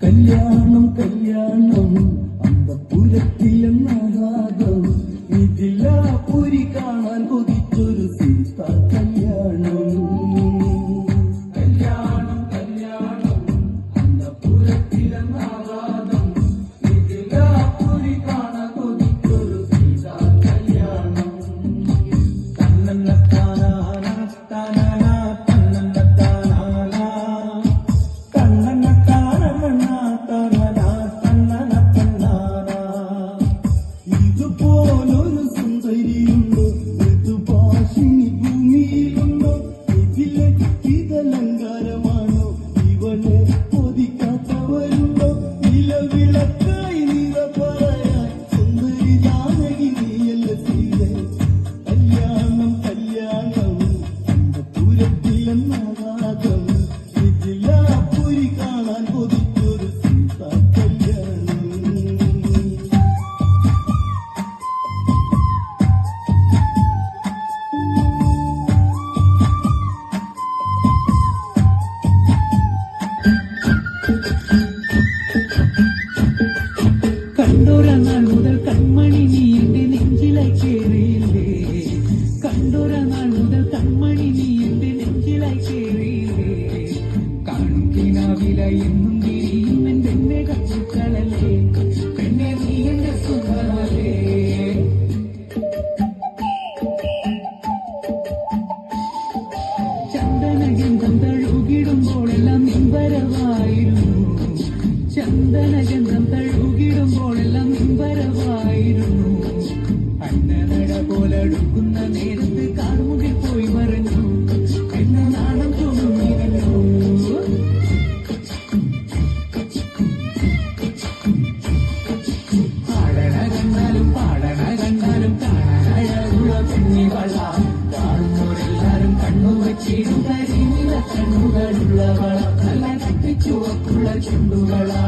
കല്യാണം കല്യാണം അന്തപുരത്തിലെന്നാകാതം മിഥിലാപുരി കാണാൻ കൊതിച്ചൊരു സീത കല്യാണം. കല്യാണം കല്യാണം അന്തപുരത്തിലെന്നാകാതം മിഥിലാപുരി കാണാൻ കൊതിച്ചൊരു സീത കല്യാണം. തന്നന്നത്താനാന താനാന തന്നന്നത്താനാന ഇതുപോലൊരു സുന്ദരിയുണ്ടോ, ഋതുഭാഷിണി ഭൂമിയിലുണ്ടോ? ഇതിലെ ഇതലങ്കാരമാണോ, ഇവളെ കൊതിക്കാത്തവരുണ്ടോ? നിലവിളക്കായി നിറ പറയാൻ സുന്ദരി ജാനകി നീയല്ല സീതേ. കല്യാണം കല്യാണം അന്തപുരത്തിലെന്നാകാതം മിഥിലാപുരി കാണാൻ കൊതിച്ചൊരു സീത കല്യാണം. കണ്ടൊരനാൾ മുതൽ കൺമണി നീ എന്റെ നെഞ്ചിലായി കേറിയില്ലേ, കണ്ടൊരനാൾ മുതൽ കൺമണി നീ എന്റെ നെഞ്ചിലായി കേറിയില്ലേ. കാണിക്കിനാവില എന്നും തിരിയും എന്റെ കച്ചുക്കളല്ലേ, പെണ്ണെ നീ എന്റെ സുഖമല്ലേ. ചന്ദനഗന്ധം തഴുകിടുമ്പോഴെല്ലാം നിമ്പരവായിരുന്നു, ചന്ദനഗന്ധം തഴുകിടുമ്പോഴെല്ലാം നിമ്പരവായിരുന്നു. അന്നനട പോലെടുക്കുന്ന നേരത്ത് കാർമുകിൽ പോയി മറഞ്ഞു, എന്ന നാണം തോന്നിയിരുന്നു. പാടണ കണ്ടാലും കാണാനഴകുള്ള പെണ്ണിവള, കാണുന്നവരെല്ലാരും കണ്ണു വച്ചിടും കരിമില കണ്ണുകളുള്ളവള, നല്ല കട്ടിച്ചുവപ്പുള്ള ചുണ്ടുകളാ.